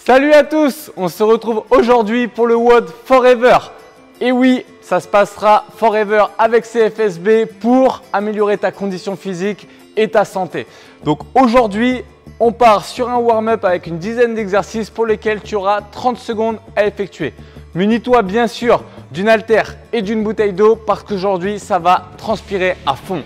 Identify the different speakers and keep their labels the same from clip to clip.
Speaker 1: Salut à tous, on se retrouve aujourd'hui pour le WOD Forever. Et oui, ça se passera Forever avec CFSB pour améliorer ta condition physique et ta santé. Donc aujourd'hui, on part sur un warm-up avec une dizaine d'exercices pour lesquels tu auras 30 secondes à effectuer. Munis-toi bien sûr d'une haltère et d'une bouteille d'eau parce qu'aujourd'hui, ça va transpirer à fond.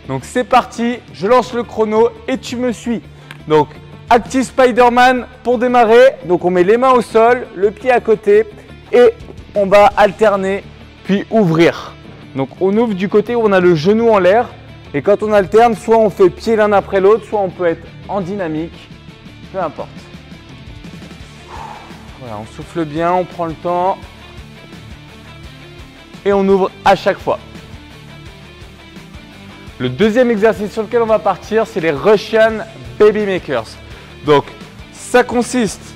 Speaker 1: Donc c'est parti, je lance le chrono et tu me suis. Donc Active Spider-Man pour démarrer. Donc on met les mains au sol, le pied à côté et on va alterner puis ouvrir. Donc on ouvre du côté où on a le genou en l'air et quand on alterne, soit on fait pied l'un après l'autre, soit on peut être en dynamique, peu importe. Voilà, on souffle bien, on prend le temps et on ouvre à chaque fois. Le deuxième exercice sur lequel on va partir, c'est les Russian Baby Makers. Donc, ça consiste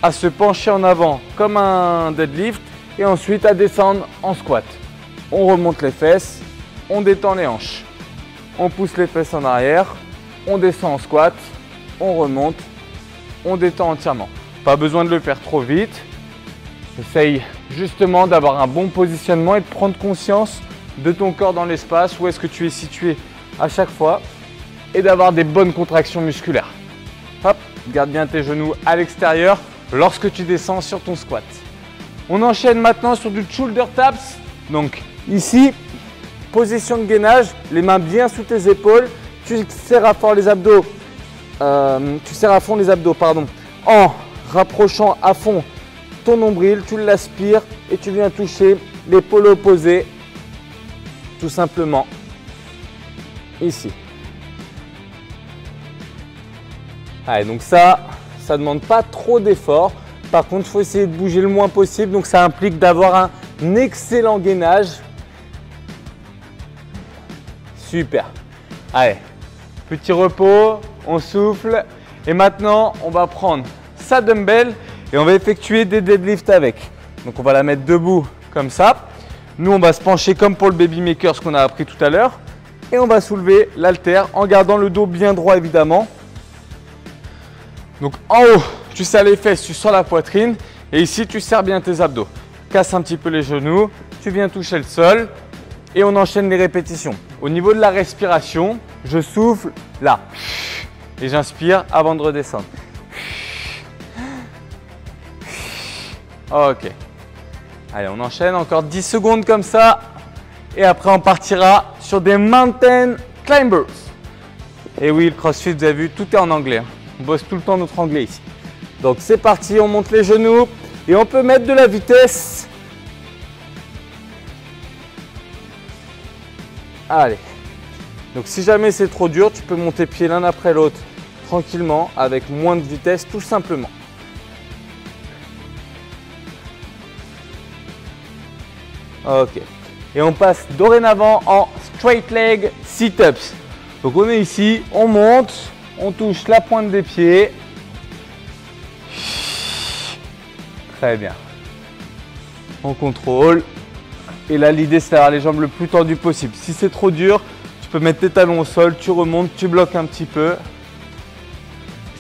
Speaker 1: à se pencher en avant comme un deadlift et ensuite à descendre en squat. On remonte les fesses, on détend les hanches. On pousse les fesses en arrière, on descend en squat, on remonte, on détend entièrement. Pas besoin de le faire trop vite. Essaye justement d'avoir un bon positionnement et de prendre conscience de ton corps dans l'espace, où est-ce que tu es situé à chaque fois et d'avoir des bonnes contractions musculaires. Hop, garde bien tes genoux à l'extérieur lorsque tu descends sur ton squat. On enchaîne maintenant sur du shoulder taps. Donc ici, position de gainage, les mains bien sous tes épaules. Tu serres à fond les abdos. En rapprochant à fond ton nombril, tu l'aspires et tu viens toucher l'épaule opposée, tout simplement ici. Allez, donc ça ne demande pas trop d'effort. Par contre, il faut essayer de bouger le moins possible. Donc ça implique d'avoir un excellent gainage. Super. Allez, petit repos, on souffle. Et maintenant, on va prendre sa dumbbell et on va effectuer des deadlifts avec. Donc on va la mettre debout comme ça. Nous, on va se pencher comme pour le Baby Maker, ce qu'on a appris tout à l'heure. Et on va soulever l'haltère en gardant le dos bien droit, évidemment. Donc en haut, tu serres les fesses, tu sors la poitrine. Et ici, tu serres bien tes abdos. Casse un petit peu les genoux, tu viens toucher le sol. Et on enchaîne les répétitions. Au niveau de la respiration, je souffle là. Et j'inspire avant de redescendre. Ok. Allez, on enchaîne encore 10 secondes comme ça. Et après, on partira sur des mountain climbers. Et oui, le CrossFit, vous avez vu, tout est en anglais. On bosse tout le temps notre anglais ici. Donc, c'est parti, on monte les genoux. Et on peut mettre de la vitesse. Allez. Donc, si jamais c'est trop dur, tu peux monter pieds l'un après l'autre tranquillement avec moins de vitesse, tout simplement. Ok. Et on passe dorénavant en straight leg sit-ups. Donc on est ici, on monte, on touche la pointe des pieds. Très bien. On contrôle. Et là, l'idée, c'est d'avoir les jambes le plus tendues possible. Si c'est trop dur, tu peux mettre tes talons au sol, tu remontes, tu bloques un petit peu.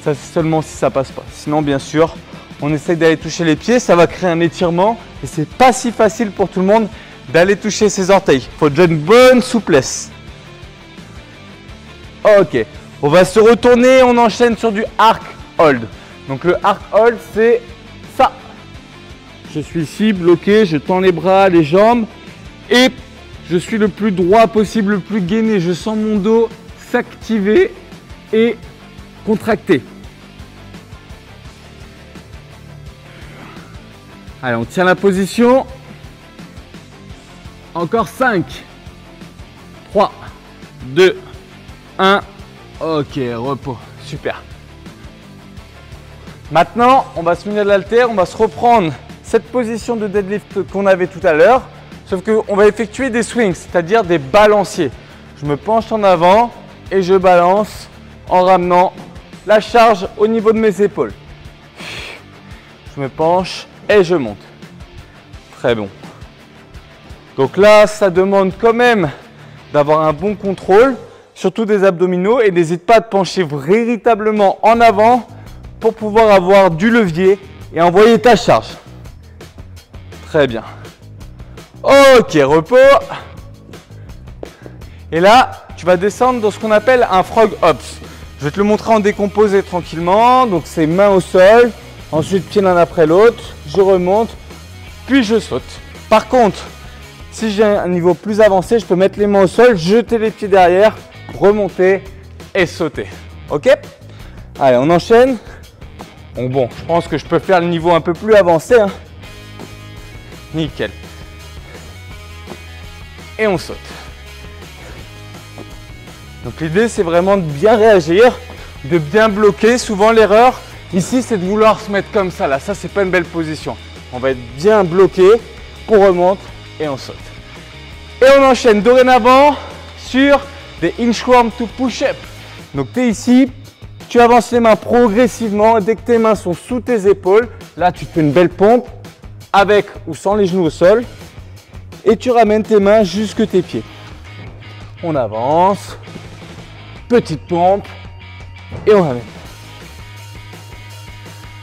Speaker 1: Ça, c'est seulement si ça passe pas. Sinon, bien sûr, on essaye d'aller toucher les pieds. Ça va créer un étirement. Et c'est pas si facile pour tout le monde d'aller toucher ses orteils. Il faut déjà une bonne souplesse. Ok. On va se retourner. On enchaîne sur du arc hold. Donc, le arc hold, c'est ça. Je suis ici, bloqué. Je tends les bras, les jambes. Et je suis le plus droit possible, le plus gainé. Je sens mon dos s'activer et contracter. Allez, on tient la position. Encore 5, 3, 2, 1. Ok, repos. Super. Maintenant, on va se munir de l'haltère. On va se reprendre cette position de deadlift qu'on avait tout à l'heure. Sauf qu'on va effectuer des swings, c'est-à-dire des balanciers. Je me penche en avant et je balance en ramenant la charge au niveau de mes épaules. Je me penche et je monte. Très bon. Donc là, ça demande quand même d'avoir un bon contrôle, surtout des abdominaux, et n'hésite pas à te pencher véritablement en avant pour pouvoir avoir du levier et envoyer ta charge. Très bien. Ok, repos. Et là, tu vas descendre dans ce qu'on appelle un frog hops. Je vais te le montrer en décomposé tranquillement. Donc c'est main au sol, ensuite pied l'un après l'autre, je remonte, puis je saute. Par contre, si j'ai un niveau plus avancé, je peux mettre les mains au sol, jeter les pieds derrière, remonter et sauter. Ok? Allez, on enchaîne. Bon, je pense que je peux faire le niveau un peu plus avancé, hein. Nickel. Et on saute. Donc l'idée, c'est vraiment de bien réagir, de bien bloquer. Souvent l'erreur ici, c'est de vouloir se mettre comme ça. Là, ça, c'est pas une belle position. On va être bien bloqué, on remonte et on saute. Et on enchaîne dorénavant sur des inchworm to push-up. Donc tu es ici, tu avances les mains progressivement. Dès que tes mains sont sous tes épaules, là, tu fais une belle pompe avec ou sans les genoux au sol. Et tu ramènes tes mains jusque tes pieds. On avance. Petite pompe. Et on ramène.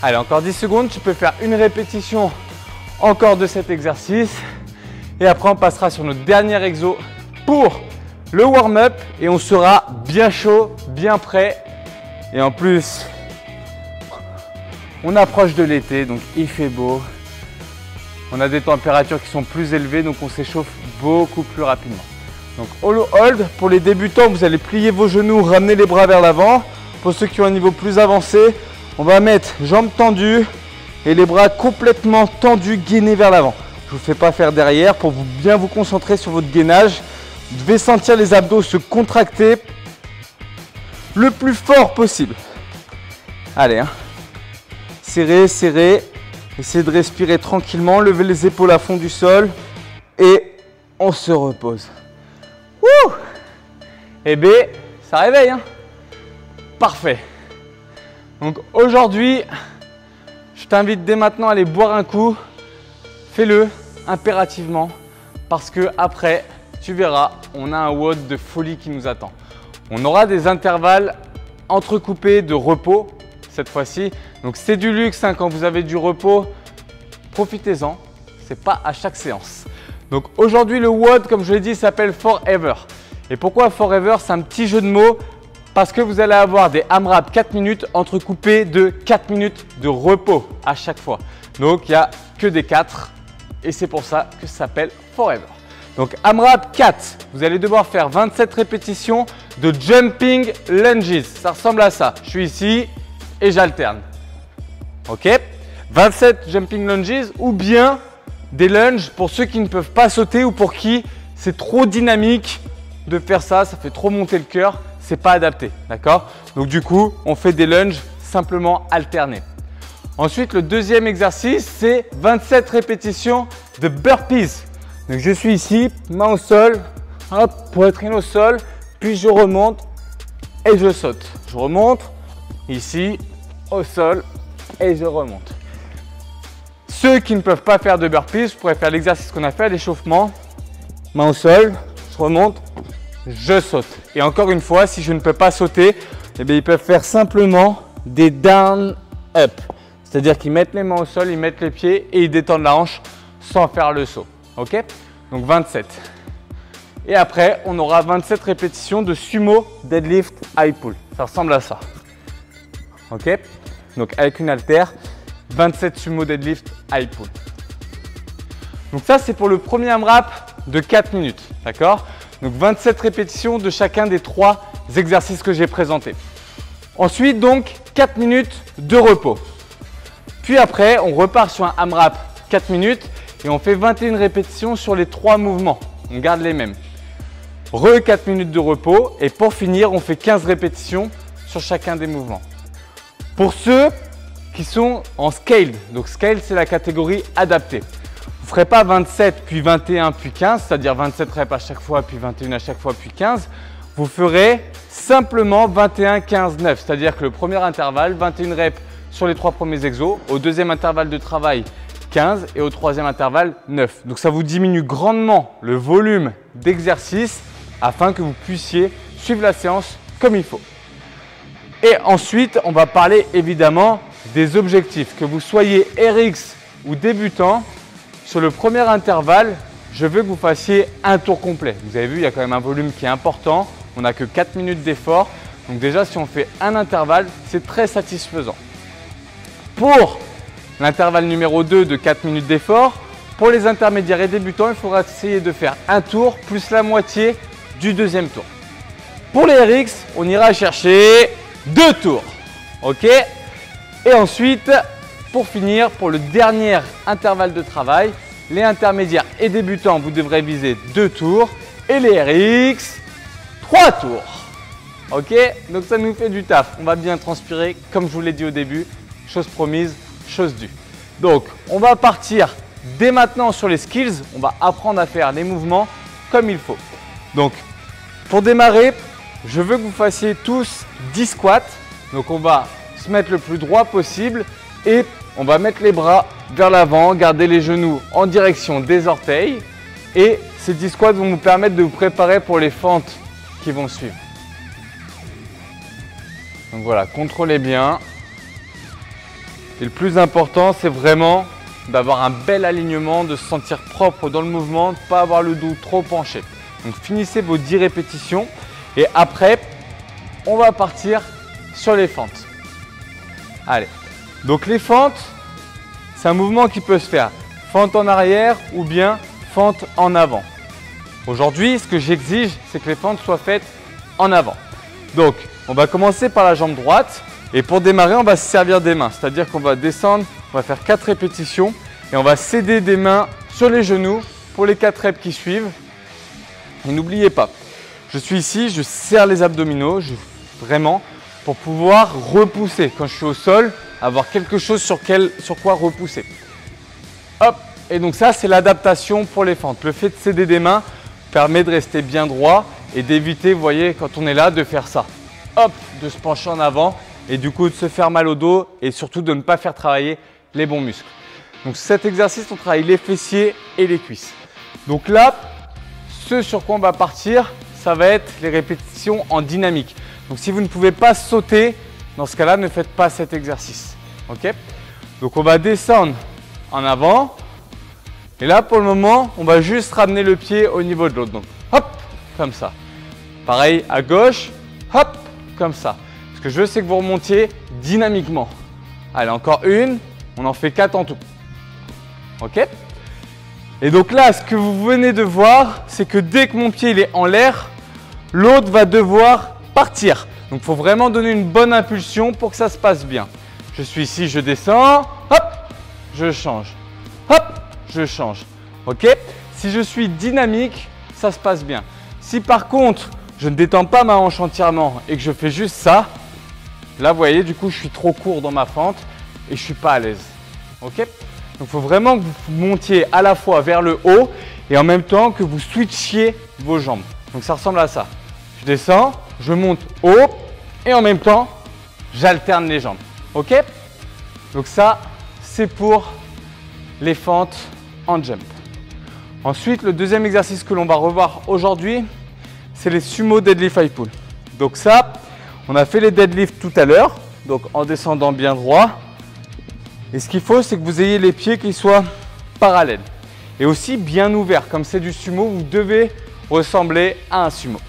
Speaker 1: Allez, encore 10 secondes. Tu peux faire une répétition encore de cet exercice. Et après, on passera sur notre dernier exo pour le warm-up. Et on sera bien chaud, bien prêt. Et en plus, on approche de l'été, donc il fait beau. On a des températures qui sont plus élevées, donc on s'échauffe beaucoup plus rapidement. Donc hollow hold, pour les débutants, vous allez plier vos genoux, ramener les bras vers l'avant. Pour ceux qui ont un niveau plus avancé, on va mettre jambes tendues et les bras complètement tendus, gainés vers l'avant. Je ne vous fais pas faire derrière pour bien vous concentrer sur votre gainage. Vous devez sentir les abdos se contracter le plus fort possible. Allez, hein. Serrez, serrez. Essayez de respirer tranquillement, levez les épaules à fond du sol et on se repose. Wouh! Eh bien, ça réveille, hein? Parfait. Donc aujourd'hui, je t'invite dès maintenant à aller boire un coup. Fais-le impérativement parce que après, tu verras, on a un WOD de folie qui nous attend. On aura des intervalles entrecoupés de repos cette fois-ci. Donc c'est du luxe, hein, quand vous avez du repos, profitez-en. C'est pas à chaque séance. Donc aujourd'hui le WOD, comme je l'ai dit, s'appelle Forever. Et pourquoi Forever? C'est un petit jeu de mots parce que vous allez avoir des AMRAP 4 minutes entrecoupés de 4 minutes de repos à chaque fois. Donc il n'y a que des 4 et c'est pour ça que ça s'appelle Forever. Donc AMRAP 4, vous allez devoir faire 27 répétitions de jumping lunges. Ça ressemble à ça. Je suis ici et j'alterne. Ok, 27 jumping lunges ou bien des lunges pour ceux qui ne peuvent pas sauter ou pour qui c'est trop dynamique de faire ça, ça fait trop monter le cœur, c'est pas adapté, d'accord? Donc du coup, on fait des lunges simplement alternés. Ensuite, le deuxième exercice, c'est 27 répétitions de burpees. Donc je suis ici, main au sol, hop, poitrine au sol, puis je remonte et je saute. Je remonte ici, au sol, et je remonte. Ceux qui ne peuvent pas faire de burpees, je pourrais faire l'exercice qu'on a fait à l'échauffement. Main au sol, je remonte, je saute. Et encore une fois, si je ne peux pas sauter, eh bien, ils peuvent faire simplement des down up. C'est-à-dire qu'ils mettent les mains au sol, ils mettent les pieds et ils détendent la hanche sans faire le saut. Ok? Donc 27. Et après, on aura 27 répétitions de sumo deadlift high pull. Ça ressemble à ça. Ok? Donc avec une haltère, 27 sumo deadlift high pull. Donc ça, c'est pour le premier AMRAP de 4 minutes. D'accord? Donc 27 répétitions de chacun des 3 exercices que j'ai présentés. Ensuite, donc 4 minutes de repos. Puis après, on repart sur un AMRAP 4 minutes et on fait 21 répétitions sur les 3 mouvements. On garde les mêmes. 4 minutes de repos et pour finir, on fait 15 répétitions sur chacun des mouvements. Pour ceux qui sont en scaled, donc scaled, c'est la catégorie adaptée. Vous ne ferez pas 27 puis 21 puis 15, c'est-à-dire 27 reps à chaque fois puis 21 à chaque fois puis 15. Vous ferez simplement 21, 15, 9, c'est-à-dire que le premier intervalle, 21 reps sur les 3 premiers exos, au deuxième intervalle de travail, 15 et au troisième intervalle, 9. Donc ça vous diminue grandement le volume d'exercice afin que vous puissiez suivre la séance comme il faut. Et ensuite, on va parler évidemment des objectifs. Que vous soyez RX ou débutant, sur le premier intervalle, je veux que vous fassiez un tour complet. Vous avez vu, il y a quand même un volume qui est important. On n'a que 4 minutes d'effort. Donc déjà, si on fait un intervalle, c'est très satisfaisant. Pour l'intervalle numéro 2 de 4 minutes d'effort, pour les intermédiaires et débutants, il faudra essayer de faire un tour plus la moitié du deuxième tour. Pour les RX, on ira chercher 2 tours. Ok? Et ensuite, pour finir, pour le dernier intervalle de travail, les intermédiaires et débutants, vous devrez viser 2 tours et les RX, 3 tours. Ok? Donc ça nous fait du taf. On va bien transpirer, comme je vous l'ai dit au début. Chose promise, chose due. Donc, on va partir dès maintenant sur les skills. On va apprendre à faire les mouvements comme il faut. Donc, pour démarrer, je veux que vous fassiez tous 10 squats. Donc, on va se mettre le plus droit possible et on va mettre les bras vers l'avant, garder les genoux en direction des orteils. Et ces 10 squats vont vous permettre de vous préparer pour les fentes qui vont suivre. Donc voilà, contrôlez bien. Et le plus important, c'est vraiment d'avoir un bel alignement, de se sentir propre dans le mouvement, de ne pas avoir le dos trop penché. Donc finissez vos 10 répétitions et après, on va partir sur les fentes. Allez, donc les fentes, c'est un mouvement qui peut se faire fente en arrière ou bien fente en avant. Aujourd'hui, ce que j'exige, c'est que les fentes soient faites en avant. Donc, on va commencer par la jambe droite et pour démarrer, on va se servir des mains. C'est-à-dire qu'on va descendre, on va faire 4 répétitions et on va s'aider des mains sur les genoux pour les 4 reps qui suivent. Et n'oubliez pas, je suis ici, je serre les abdominaux, vraiment, pour pouvoir repousser. Quand je suis au sol, avoir quelque chose sur quoi repousser. Hop, et donc ça, c'est l'adaptation pour les fentes. Le fait de s'aider des mains permet de rester bien droit et d'éviter, vous voyez, quand on est là, de faire ça. Hop, de se pencher en avant et du coup de se faire mal au dos et surtout de ne pas faire travailler les bons muscles. Donc cet exercice, on travaille les fessiers et les cuisses. Donc là, ce sur quoi on va partir, ça va être les répétitions en dynamique. Donc si vous ne pouvez pas sauter, dans ce cas-là, ne faites pas cet exercice. Ok? Donc on va descendre en avant. Et là, pour le moment, on va juste ramener le pied au niveau de l'autre. Donc hop, comme ça. Pareil à gauche, hop, comme ça. Ce que je veux, c'est que vous remontiez dynamiquement. Allez, encore une. On en fait 4 en tout. Ok? Et donc là, ce que vous venez de voir, c'est que dès que mon pied il est en l'air, l'autre va devoir partir. Donc, il faut vraiment donner une bonne impulsion pour que ça se passe bien. Je suis ici, je descends, hop, je change, hop, je change. Ok? Si je suis dynamique, ça se passe bien. Si par contre, je ne détends pas ma hanche entièrement et que je fais juste ça, là, vous voyez, du coup, je suis trop court dans ma fente et je ne suis pas à l'aise. Ok? Donc, il faut vraiment que vous montiez à la fois vers le haut et en même temps que vous switchiez vos jambes. Donc, ça ressemble à ça. Je descends, je monte haut et en même temps, j'alterne les jambes. Ok? Donc, ça, c'est pour les fentes en jump. Ensuite, le deuxième exercice que l'on va revoir aujourd'hui, c'est les sumo deadlift high pull. Donc ça, on a fait les deadlifts tout à l'heure, donc en descendant bien droit. Et ce qu'il faut, c'est que vous ayez les pieds qui soient parallèles et aussi bien ouverts. Comme c'est du sumo, vous devez ressembler à un sumo.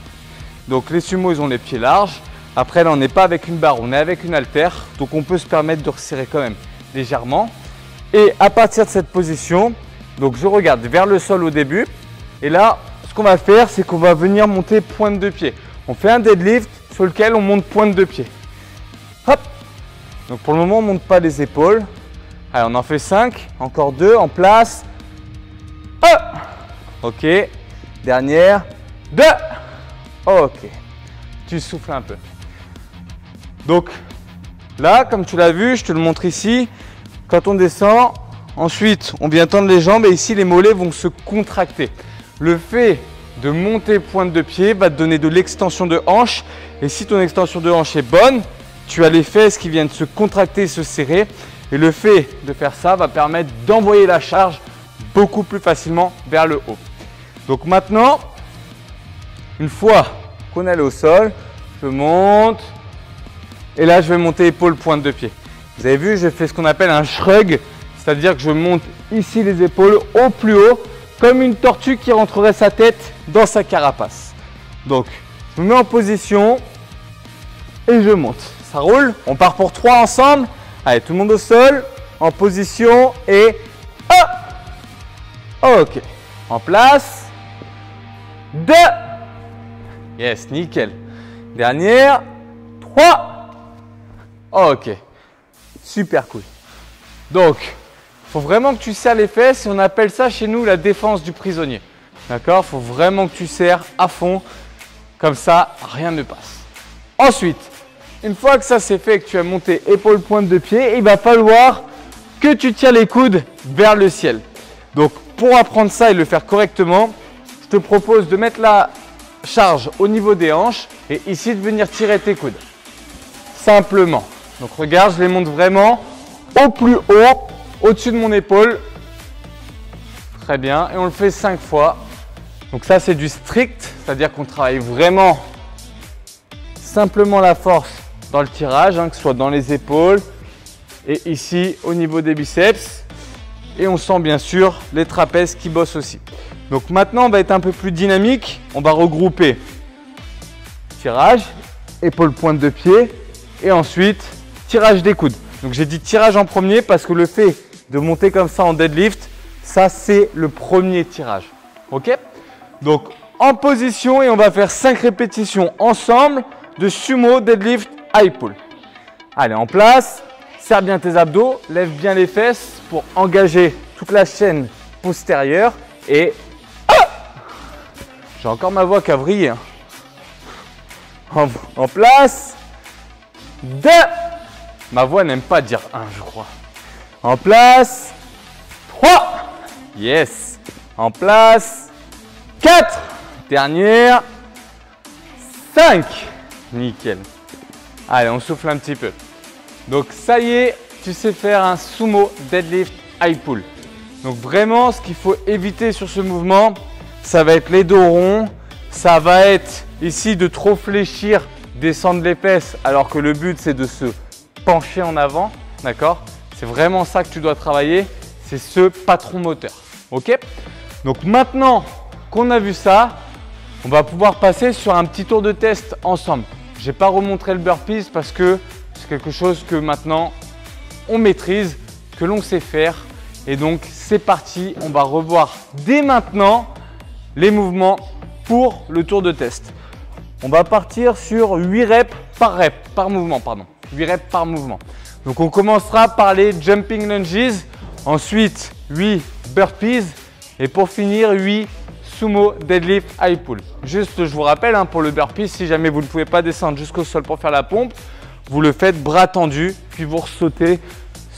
Speaker 1: Donc les sumos, ils ont les pieds larges. Après, là, on n'est pas avec une barre, on est avec une haltère. Donc on peut se permettre de resserrer quand même légèrement. Et à partir de cette position, donc je regarde vers le sol au début. Et là, ce qu'on va faire, c'est qu'on va venir monter pointe de pied. On fait un deadlift sur lequel on monte pointe de pied. Hop. Donc pour le moment, on ne monte pas les épaules. Allez, on en fait 5. Encore 2 en place. Hop. Ok. Dernière. 2. Ok. Tu souffles un peu. Donc là, comme tu l'as vu, je te le montre ici. Quand on descend, ensuite, on vient tendre les jambes et ici, les mollets vont se contracter. Le fait de monter pointe de pied va te donner de l'extension de hanche. Et si ton extension de hanche est bonne, tu as les fesses qui viennent se contracter et se serrer. Et le fait de faire ça va permettre d'envoyer la charge beaucoup plus facilement vers le haut. Donc maintenant, Une fois qu'on est allé au sol, je monte. Et là, je vais monter épaule, pointe de pied. Vous avez vu, je fais ce qu'on appelle un shrug. C'est-à-dire que je monte ici les épaules au plus haut, comme une tortue qui rentrerait sa tête dans sa carapace. Donc, je me mets en position et je monte. Ça roule. On part pour 3 ensemble. Allez, tout le monde au sol, en position et hop. Ok. En place. 2. Yes, nickel. Dernière. 3. Ok. Super cool. Donc, il faut vraiment que tu serres les fesses et on appelle ça chez nous la défense du prisonnier. D'accord? Il faut vraiment que tu serres à fond. Comme ça, rien ne passe. Ensuite, une fois que ça c'est fait, que tu as monté épaule, pointe de pied, il va falloir que tu tires les coudes vers le ciel. Donc, pour apprendre ça et le faire correctement, je te propose de mettre la charge au niveau des hanches et ici de venir tirer tes coudes. Simplement. Donc, regarde, je les monte vraiment au plus haut, au-dessus de mon épaule. Très bien. Et on le fait 5 fois. Donc ça, c'est du strict, c'est-à-dire qu'on travaille vraiment simplement la force dans le tirage, que ce soit dans les épaules et ici au niveau des biceps. Et on sent bien sûr les trapèzes qui bossent aussi. Donc maintenant, on va être un peu plus dynamique. On va regrouper tirage, épaule, pointe de pied et ensuite tirage des coudes. Donc j'ai dit tirage en premier parce que le fait de monter comme ça en deadlift, ça c'est le premier tirage. Ok? Donc en position et on va faire 5 répétitions ensemble de sumo deadlift high pull. Allez, en place, serre bien tes abdos, lève bien les fesses pour engager toute la chaîne postérieure et j'ai encore ma voix qui a vrillé. En place, 2. Ma voix n'aime pas dire 1, je crois. En place, 3. Yes. En place, 4. Dernière, 5. Nickel. Allez, on souffle un petit peu. Donc ça y est, tu sais faire un sumo deadlift high pull. Donc vraiment, ce qu'il faut éviter sur ce mouvement, ça va être les dos ronds. Ça va être ici de trop fléchir, descendre les fesses, alors que le but c'est de se pencher en avant. D'accord? C'est vraiment ça que tu dois travailler. C'est ce patron moteur. Ok? Donc maintenant qu'on a vu ça, on va pouvoir passer sur un petit tour de test ensemble. Je n'ai pas remontré le burpees parce que c'est quelque chose que maintenant on maîtrise, que l'on sait faire. Et donc c'est parti, on va revoir dès maintenant les mouvements pour le tour de test. On va partir sur 8 reps par mouvement, pardon. 8 reps par mouvement. Donc on commencera par les jumping lunges, ensuite 8 burpees et pour finir 8 sumo deadlift high pull. Juste, je vous rappelle, pour le burpee, si jamais vous ne pouvez pas descendre jusqu'au sol pour faire la pompe, vous le faites bras tendus, puis vous ressautez,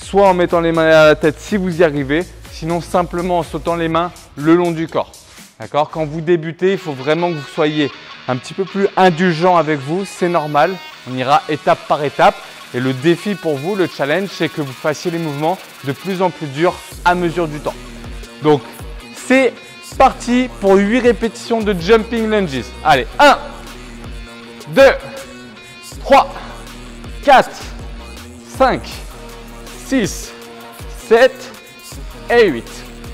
Speaker 1: soit en mettant les mains à la tête si vous y arrivez, sinon simplement en sautant les mains le long du corps. D'accord? Quand vous débutez, il faut vraiment que vous soyez un petit peu plus indulgent avec vous, c'est normal. On ira étape par étape. Et le défi pour vous, le challenge, c'est que vous fassiez les mouvements de plus en plus durs à mesure du temps. Donc, c'est parti pour 8 répétitions de jumping lunges. Allez, 1, 2, 3, 4, 5, 6, 7 et 8.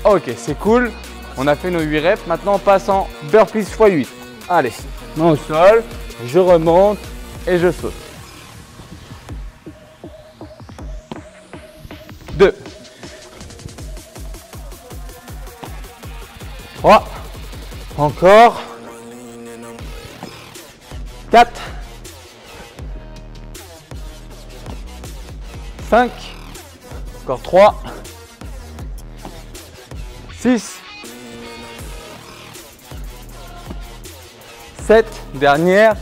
Speaker 1: Ok, c'est cool. On a fait nos 8 reps. Maintenant, on passe en burpees x 8. Allez, main au sol, je remonte et je saute. 2, 3, encore, 4, 5, encore 3, 6, 7, dernière,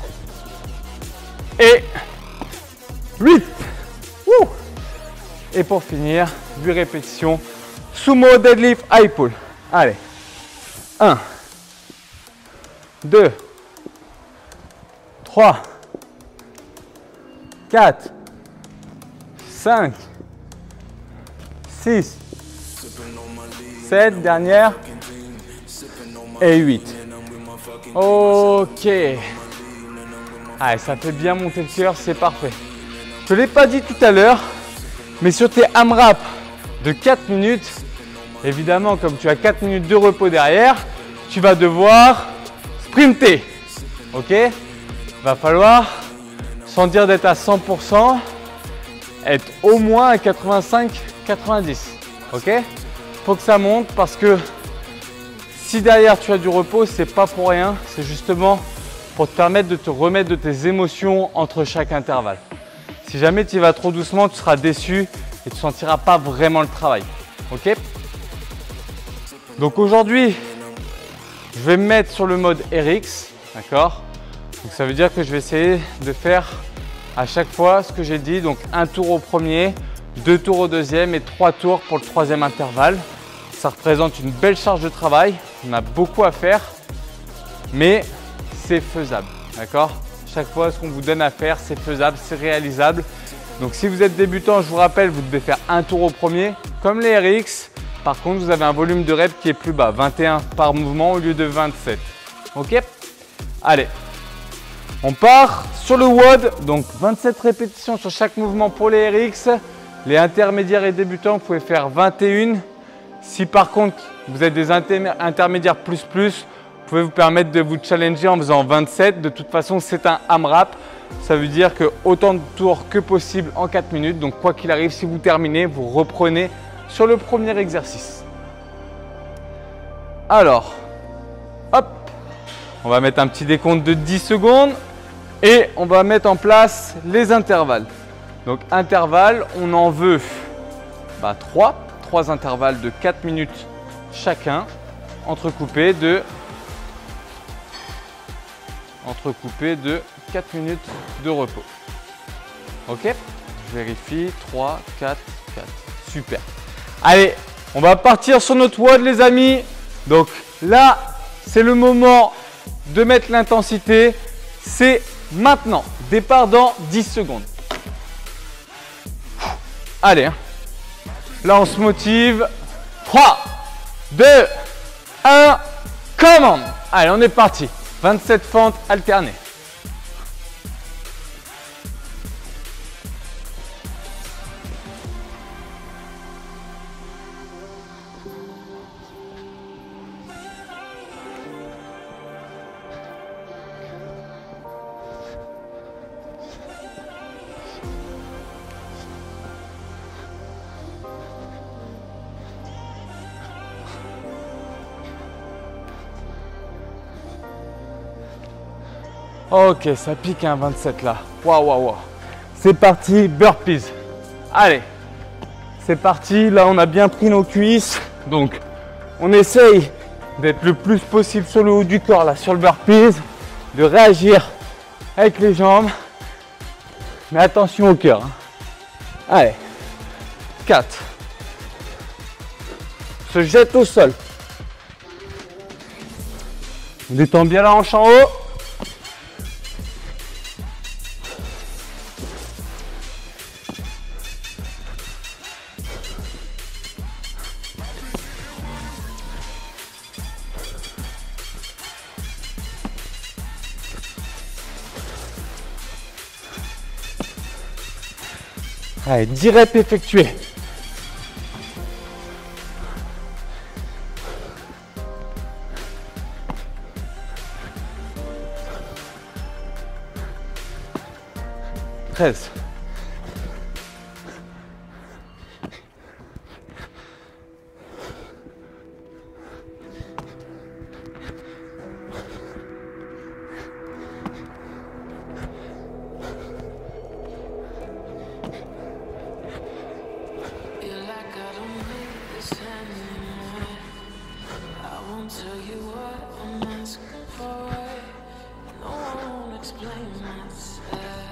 Speaker 1: et 8. Wouh! Et pour finir, 8 répétitions, sumo deadlift high pull. Allez, 1, 2, 3, 4, 5, 6, 7, dernière, et 8. Ok. Allez, ça fait bien monter le cœur, c'est parfait. Je ne l'ai pas dit tout à l'heure, mais sur tes AMRAP de 4 minutes, évidemment, comme tu as 4 minutes de repos derrière, tu vas devoir sprinter. Ok? Va falloir, sans dire d'être à 100%, être au moins à 85-90. Ok? Faut que ça monte parce que si derrière tu as du repos, c'est pas pour rien, c'est justement pour te permettre de te remettre de tes émotions entre chaque intervalle. Si jamais tu y vas trop doucement, tu seras déçu et tu ne sentiras pas vraiment le travail. Ok? Donc aujourd'hui, je vais me mettre sur le mode RX, d'accord? Donc ça veut dire que je vais essayer de faire à chaque fois ce que j'ai dit, donc un tour au premier, 2 tours au deuxième et 3 tours pour le troisième intervalle. Ça représente une belle charge de travail, on a beaucoup à faire, mais c'est faisable, d'accord? Chaque fois, ce qu'on vous donne à faire, c'est faisable, c'est réalisable. Donc si vous êtes débutant, je vous rappelle, vous devez faire un tour au premier, comme les RX. Par contre, vous avez un volume de reps qui est plus bas, 21 par mouvement au lieu de 27. Ok? Allez, on part sur le WOD, donc 27 répétitions sur chaque mouvement pour les RX. Les intermédiaires et débutants, vous pouvez faire 21. Si par contre, vous êtes des intermédiaires plus, vous pouvez vous permettre de vous challenger en faisant 27. De toute façon, c'est un AMRAP. Ça veut dire que autant de tours que possible en 4 minutes. Donc, quoi qu'il arrive, si vous terminez, vous reprenez sur le premier exercice. Alors, hop, on va mettre un petit décompte de 10 secondes et on va mettre en place les intervalles. Donc, intervalles, on en veut 3 intervalles de 4 minutes chacun, entrecoupés de 4 minutes de repos. Ok? Je vérifie. 3, 4, 4. Super. Allez, on va partir sur notre WOD, les amis. Donc là, c'est le moment de mettre l'intensité. C'est maintenant. Départ dans 10 secondes. Allez. Là, on se motive. 3, 2, 1. Commande. Allez, on est parti. 27 fentes alternées. Ok, ça pique un 27 là. Waouh, waouh, waouh. C'est parti, burpees. Allez, c'est parti. Là, on a bien pris nos cuisses. Donc, on essaye d'être le plus possible sur le haut du corps, là, sur le burpees. De réagir avec les jambes. Mais attention au cœur. Allez, 4. Se jette au sol. On détend bien la hanche en haut. Allez, 10 reps effectués. « 13.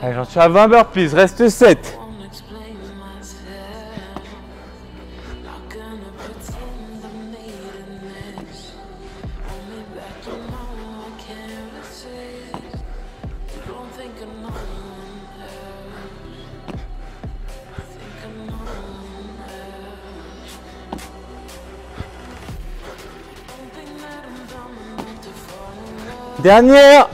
Speaker 1: Allez, j'en suis à 20 burpees, reste 7. Dernière.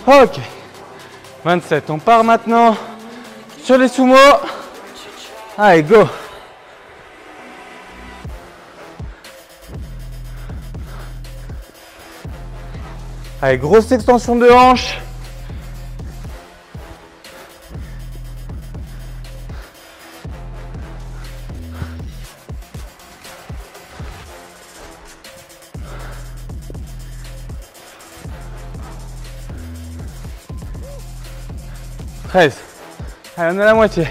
Speaker 1: Ok. 27. On part maintenant sur les sumo. Allez, go. Allez, grosse extension de hanche. Allez, on est à la moitié.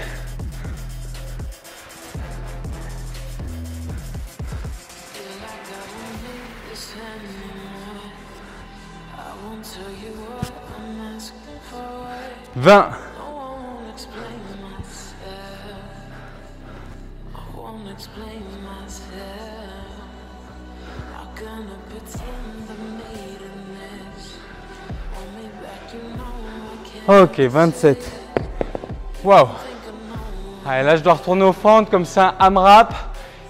Speaker 1: Vingt. Ok, 27. Waouh. Allez, là je dois retourner au fentes comme ça, AMRAP.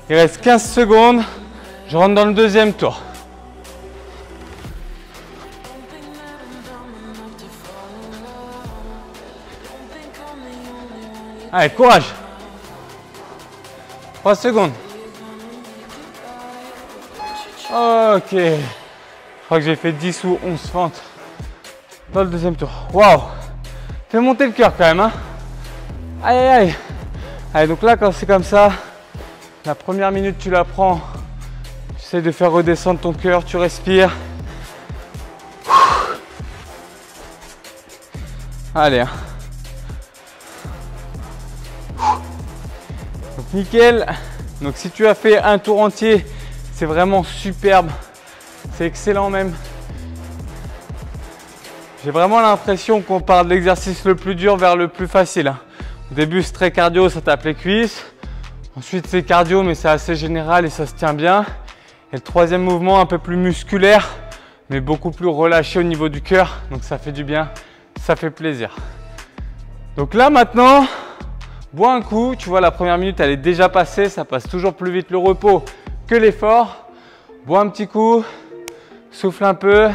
Speaker 1: Il reste 15 secondes. Je rentre dans le deuxième tour. Allez, courage. 3 secondes. Ok. Je crois que j'ai fait 10 ou 11 fentes dans le deuxième tour. Waouh. Fais monter le cœur quand même, hein. Aïe, aïe, aïe. Allez, donc là, quand c'est comme ça, la première minute, tu la prends. Tu essaies de faire redescendre ton cœur, tu respires. Allez, hein. Donc, nickel. Donc, si tu as fait un tour entier, c'est vraiment superbe. C'est excellent même. J'ai vraiment l'impression qu'on part de l'exercice le plus dur vers le plus facile. Au début, c'est très cardio, ça tape les cuisses. Ensuite, c'est cardio, mais c'est assez général et ça se tient bien. Et le troisième mouvement, un peu plus musculaire, mais beaucoup plus relâché au niveau du cœur. Donc, ça fait du bien, ça fait plaisir. Donc là, maintenant, bois un coup. Tu vois, la première minute, elle est déjà passée. Ça passe toujours plus vite le repos que l'effort. Bois un petit coup, souffle un peu.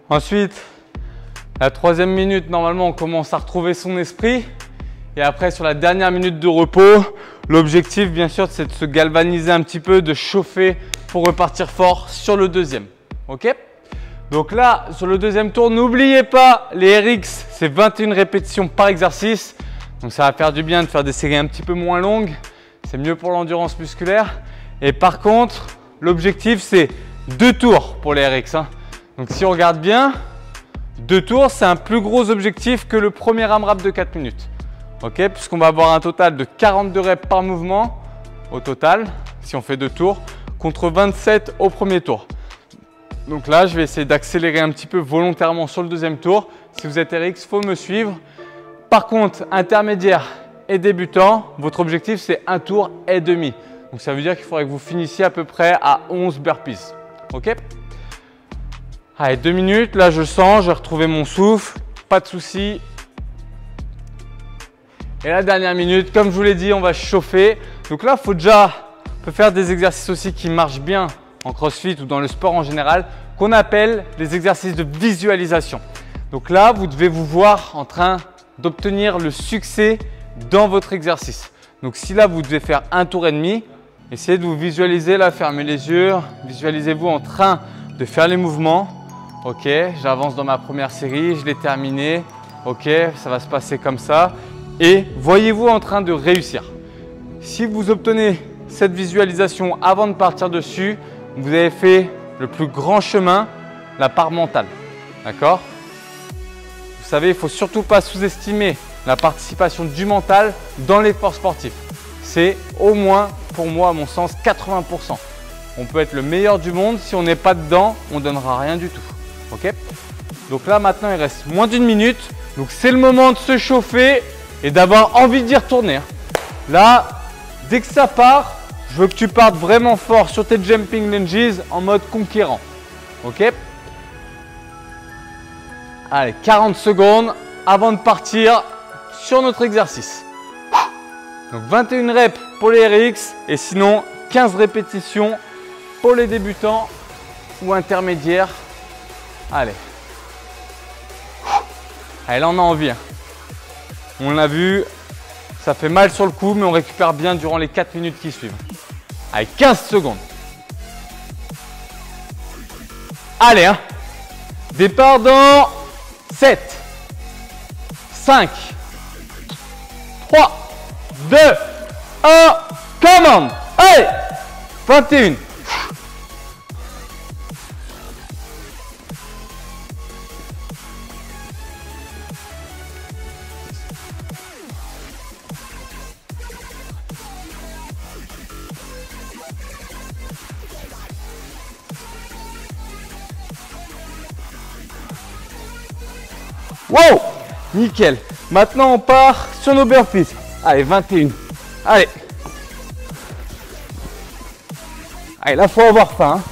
Speaker 1: Ensuite, la troisième minute, normalement, on commence à retrouver son esprit. Et après, sur la dernière minute de repos, l'objectif, bien sûr, c'est de se galvaniser un petit peu, de chauffer pour repartir fort sur le deuxième. OK? Donc là, sur le deuxième tour, n'oubliez pas, les RX, c'est 21 répétitions par exercice. Donc ça va faire du bien de faire des séries un petit peu moins longues. C'est mieux pour l'endurance musculaire. Et par contre, l'objectif, c'est 2 tours pour les RX, hein. Donc si on regarde bien, 2 tours, c'est un plus gros objectif que le premier AMRAP de 4 minutes. Ok, puisqu'on va avoir un total de 42 reps par mouvement au total, si on fait 2 tours, contre 27 au premier tour. Donc là, je vais essayer d'accélérer un petit peu volontairement sur le deuxième tour. Si vous êtes RX, il faut me suivre. Par contre, intermédiaire et débutant, votre objectif, c'est 1 tour et demi. Donc ça veut dire qu'il faudrait que vous finissiez à peu près à 11 burpees. Ok? Allez, 2 minutes, là je sens, j'ai retrouvé mon souffle, pas de souci. Et la dernière minute, comme je vous l'ai dit, on va chauffer. Donc là, on peut faire des exercices aussi qui marchent bien en CrossFit ou dans le sport en général, qu'on appelle des exercices de visualisation. Donc là, vous devez vous voir en train d'obtenir le succès dans votre exercice. Donc si là, vous devez faire 1 tour et demi, essayez de vous visualiser là, fermez les yeux, visualisez-vous en train de faire les mouvements. Ok, j'avance dans ma première série, je l'ai terminée. Ok, ça va se passer comme ça. Et voyez-vous en train de réussir. Si vous obtenez cette visualisation avant de partir dessus, vous avez fait le plus grand chemin, la part mentale. D'accord? Vous savez, il ne faut surtout pas sous-estimer la participation du mental dans l'effort sportif. C'est au moins, pour moi, à mon sens, 80%. On peut être le meilleur du monde, si on n'est pas dedans, on ne donnera rien du tout. Ok? Donc là, maintenant, il reste moins d'1 minute. Donc, c'est le moment de se chauffer et d'avoir envie d'y retourner. Là, dès que ça part, je veux que tu partes vraiment fort sur tes jumping lunges en mode conquérant. Ok? Allez, 40 secondes avant de partir sur notre exercice. Donc 21 reps pour les RX et sinon 15 répétitions pour les débutants ou intermédiaires. Allez. Allez, là on a envie. Hein. On l'a vu, ça fait mal sur le coup, mais on récupère bien durant les 4 minutes qui suivent. Allez, 15 secondes. Allez, hein. Départ dans 7, 5, 3, 2, 1, commande. Allez, 21. Wow, nickel. Maintenant, on part sur nos burpees. Allez, 21. Allez. Allez, là, il faut avoir faim. Hein.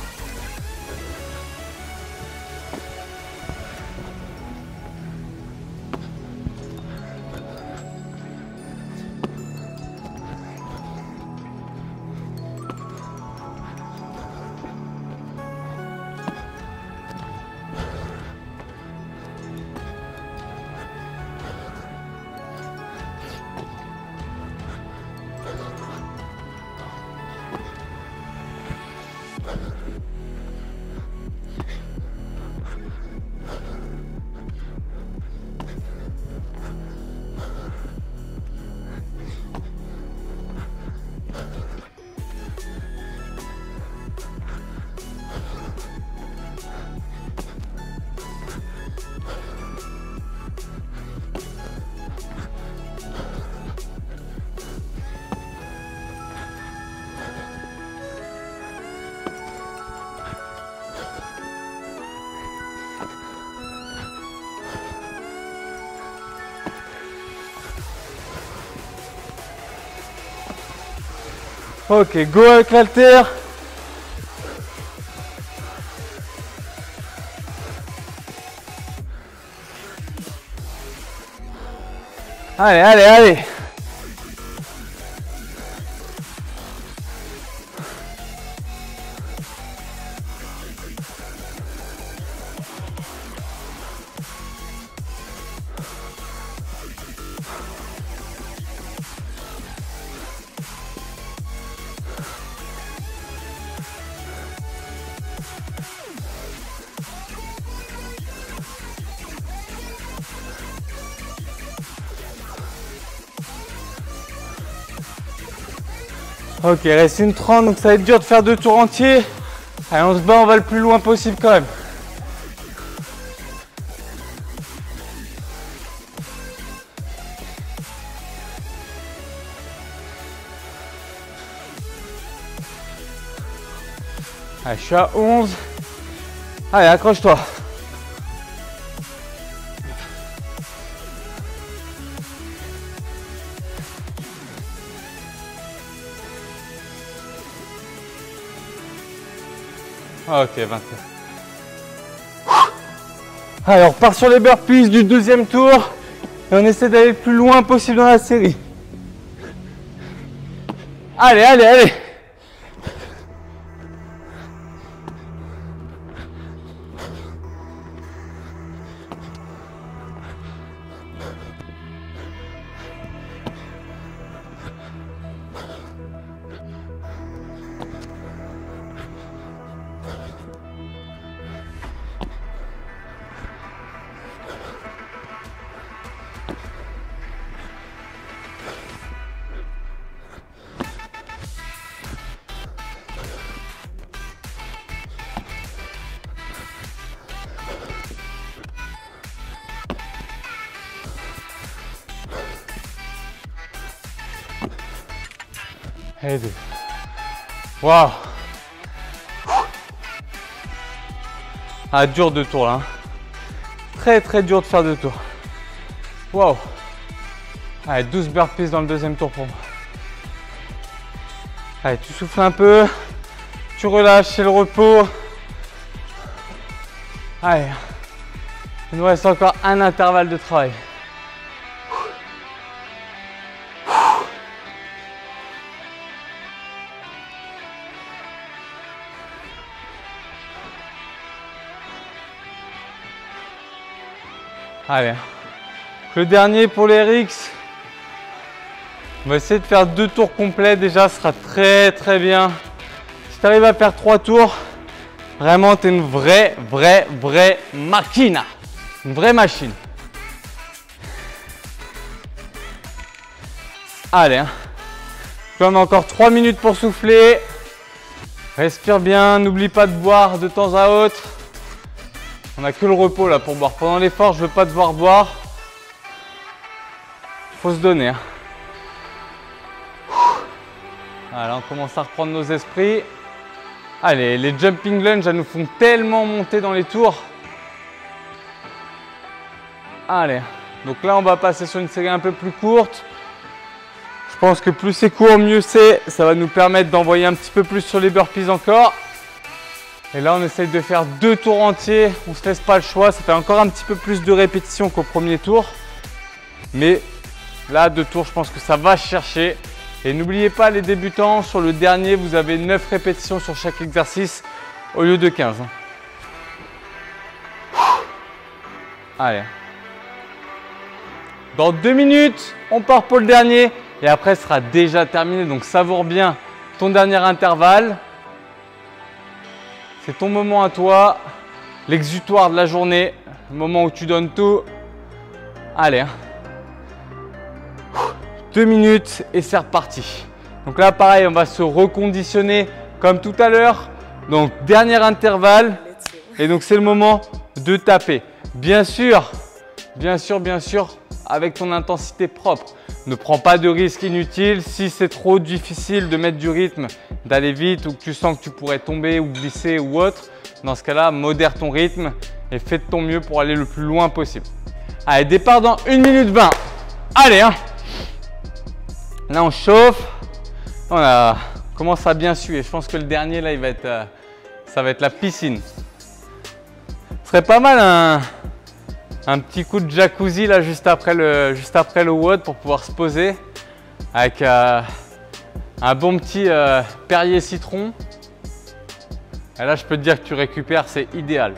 Speaker 1: Ok, go avec l'haltère. Allez, allez, allez. Ok, reste une 30, donc ça va être dur de faire 2 tours entiers. Allez, on se bat, on va le plus loin possible quand même. Allez, je suis à 11. Allez, accroche-toi. Ok, 21. Allez, on repart sur les burpees du deuxième tour et on essaie d'aller le plus loin possible dans la série. Allez, allez, allez. Et 2. Waouh. Ah, dur 2 tours là. Hein. Très très dur de faire 2 tours. Waouh. Allez, 12 burpees dans le deuxième tour pour moi. Allez, tu souffles un peu. Tu relâches, c'est le repos. Allez. Il nous reste encore un intervalle de travail. Allez. Le dernier pour les RX. On va essayer de faire 2 tours complets déjà, ce sera très très bien. Si tu arrives à faire 3 tours, vraiment tu es une vraie machine. Une vraie machine. Allez, hein. On a encore 3 minutes pour souffler. Respire bien, n'oublie pas de boire de temps à autre. On n'a que le repos là pour boire. Pendant l'effort, je ne veux pas devoir boire. Il faut se donner. Hein. Voilà, on commence à reprendre nos esprits. Allez, les jumping lunges, elles nous font tellement monter dans les tours. Allez, donc là, on va passer sur une série un peu plus courte. Je pense que plus c'est court, mieux c'est. Ça va nous permettre d'envoyer un petit peu plus sur les burpees encore. Et là, on essaye de faire 2 tours entiers. On ne se laisse pas le choix. Ça fait encore un petit peu plus de répétitions qu'au premier tour. Mais là, 2 tours, je pense que ça va chercher. Et n'oubliez pas, les débutants, sur le dernier, vous avez 9 répétitions sur chaque exercice au lieu de 15. Allez. Dans 2 minutes, on part pour le dernier. Et après, ce sera déjà terminé. Donc, savoure bien ton dernier intervalle. C'est ton moment à toi. L'exutoire de la journée. Le moment où tu donnes tout. Allez. 2 minutes et c'est reparti. Donc là, pareil, on va se reconditionner comme tout à l'heure. Donc, dernier intervalle. Et donc, c'est le moment de taper. Bien sûr, avec ton intensité propre. Ne prends pas de risques inutiles. Si c'est trop difficile de mettre du rythme, d'aller vite ou que tu sens que tu pourrais tomber ou glisser ou autre, dans ce cas-là, modère ton rythme et fais de ton mieux pour aller le plus loin possible. Allez, départ dans 1 minute 20. Allez, hein. Là, on chauffe. On commence à bien suer. Je pense que le dernier, là, ça va être la piscine. Ce serait pas mal un petit coup de jacuzzi là juste après le WOD pour pouvoir se poser avec un bon petit Perrier citron. Et là, je peux te dire que tu récupères, c'est idéal.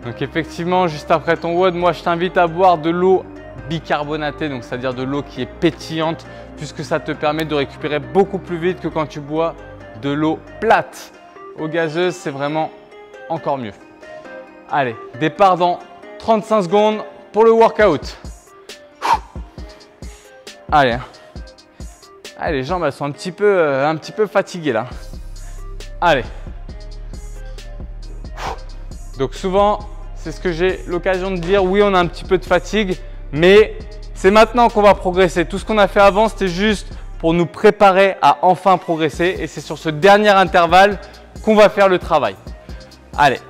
Speaker 1: Donc effectivement, juste après ton WOD, moi je t'invite à boire de l'eau bicarbonatée, donc c'est-à-dire de l'eau qui est pétillante, puisque ça te permet de récupérer beaucoup plus vite que quand tu bois de l'eau plate. Eau gazeuse, c'est vraiment encore mieux. Allez, départ dans 35 secondes pour le workout. Allez, allez, les jambes elles sont un petit peu fatiguées là. Allez. Donc souvent, c'est ce que j'ai l'occasion de dire. Oui, on a un petit peu de fatigue, mais c'est maintenant qu'on va progresser. Tout ce qu'on a fait avant, c'était juste pour nous préparer à enfin progresser. Et c'est sur ce dernier intervalle qu'on va faire le travail. Allez,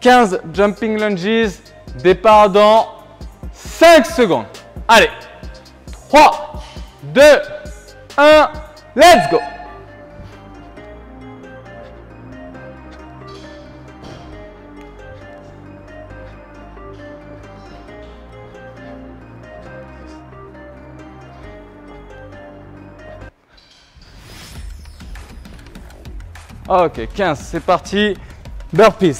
Speaker 1: 15 jumping lunges, départ dans 5 secondes. Allez, 3, 2, 1, let's go! Ok, 15, c'est parti. Burpees.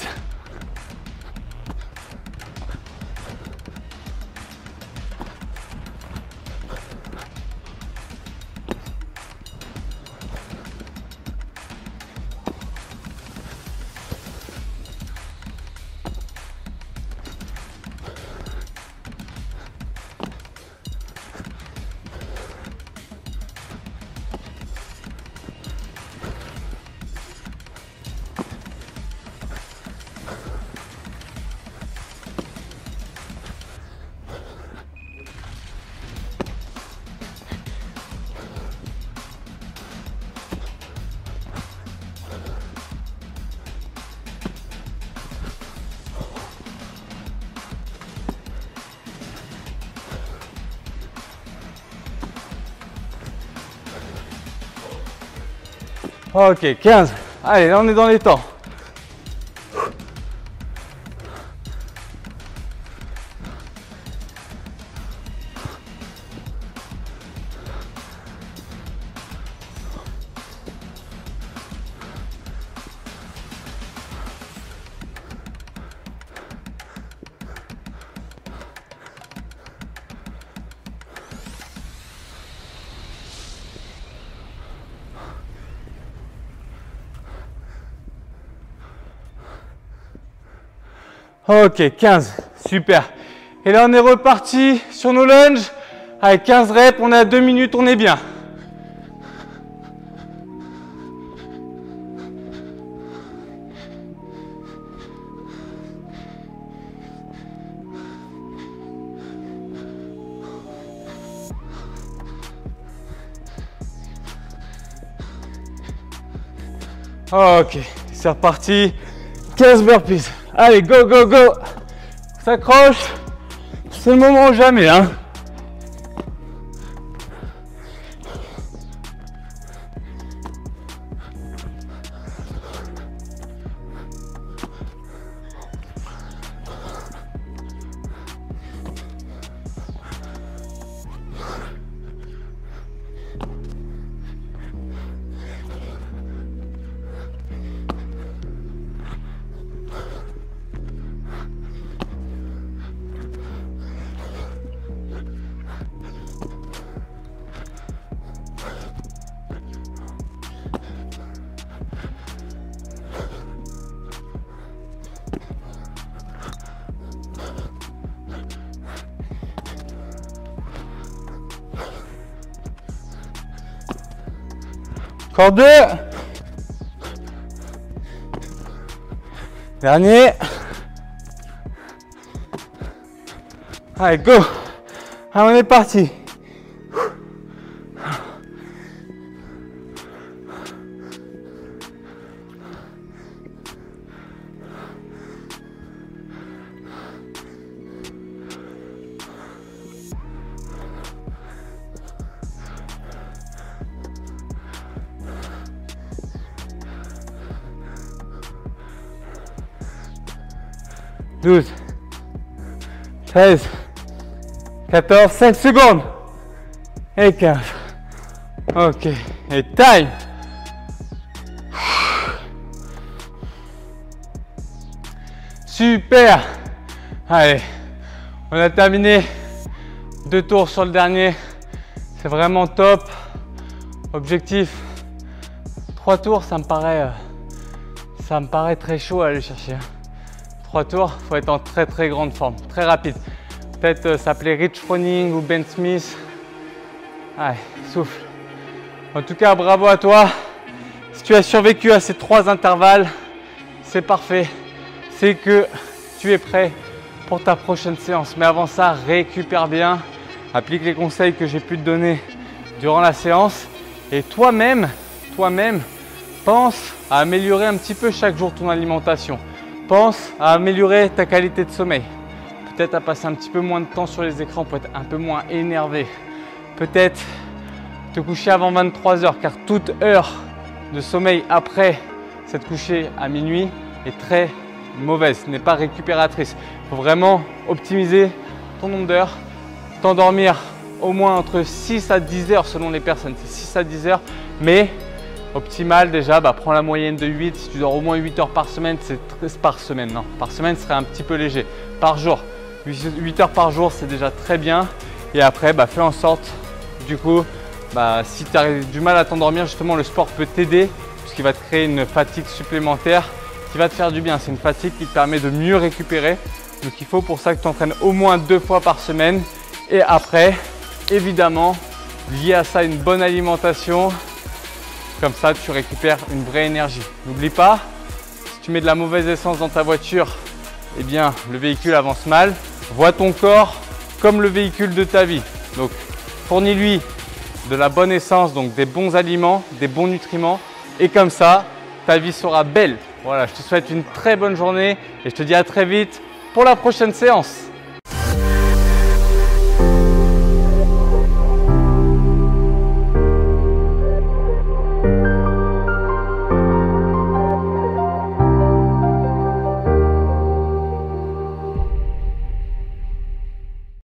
Speaker 1: Ok, 15. Allez, là on est dans les temps. Ok, 15. Super. Et là, on est reparti sur nos lunges. Avec 15 reps, on est à 2 minutes, on est bien. Ok, c'est reparti. 15 burpees. Allez, go, go, go. On s'accroche. C'est le moment ou jamais, hein. Encore 2. Dernier. Allez, go. Allez, on est parti. Douze, 13, 14, 5 secondes et 15. Ok, et time. Super. Allez, on a terminé 2 tours sur le dernier. C'est vraiment top. Objectif 3 tours, ça me paraît très chaud à aller chercher. 3 tours, il faut être en très très grande forme, très rapide. Peut-être s'appeler Rich Froning ou Ben Smith. Allez, souffle. En tout cas, bravo à toi. Si tu as survécu à ces 3 intervalles, c'est parfait. C'est que tu es prêt pour ta prochaine séance. Mais avant ça, récupère bien. Applique les conseils que j'ai pu te donner durant la séance. Et toi-même, pense à améliorer un petit peu chaque jour ton alimentation. Pense à améliorer ta qualité de sommeil. Peut-être à passer un petit peu moins de temps sur les écrans pour être un peu moins énervé. Peut-être te coucher avant 23 h, car toute heure de sommeil après s'être couché à minuit est très mauvaise, n'est pas récupératrice. Il faut vraiment optimiser ton nombre d'heures, t'endormir au moins entre 6 à 10 heures selon les personnes. C'est 6 à 10 heures, mais optimal déjà, prends la moyenne de 8. Si tu dors au moins 8 heures par semaine, par semaine ce serait un petit peu léger. Par jour, 8 heures par jour, c'est déjà très bien. Et après, fais en sorte, du coup, si tu as du mal à t'endormir, justement, le sport peut t'aider puisqu'il va te créer une fatigue supplémentaire qui va te faire du bien. C'est une fatigue qui te permet de mieux récupérer. Donc, il faut pour ça que tu entraînes au moins 2 fois par semaine. Et après, évidemment, lié à ça, une bonne alimentation. Comme ça, tu récupères une vraie énergie. N'oublie pas, si tu mets de la mauvaise essence dans ta voiture, eh bien, le véhicule avance mal. Vois ton corps comme le véhicule de ta vie. Donc, fournis-lui de la bonne essence, donc des bons aliments, des bons nutriments. Et comme ça, ta vie sera belle. Voilà, je te souhaite une très bonne journée et je te dis à très vite pour la prochaine séance.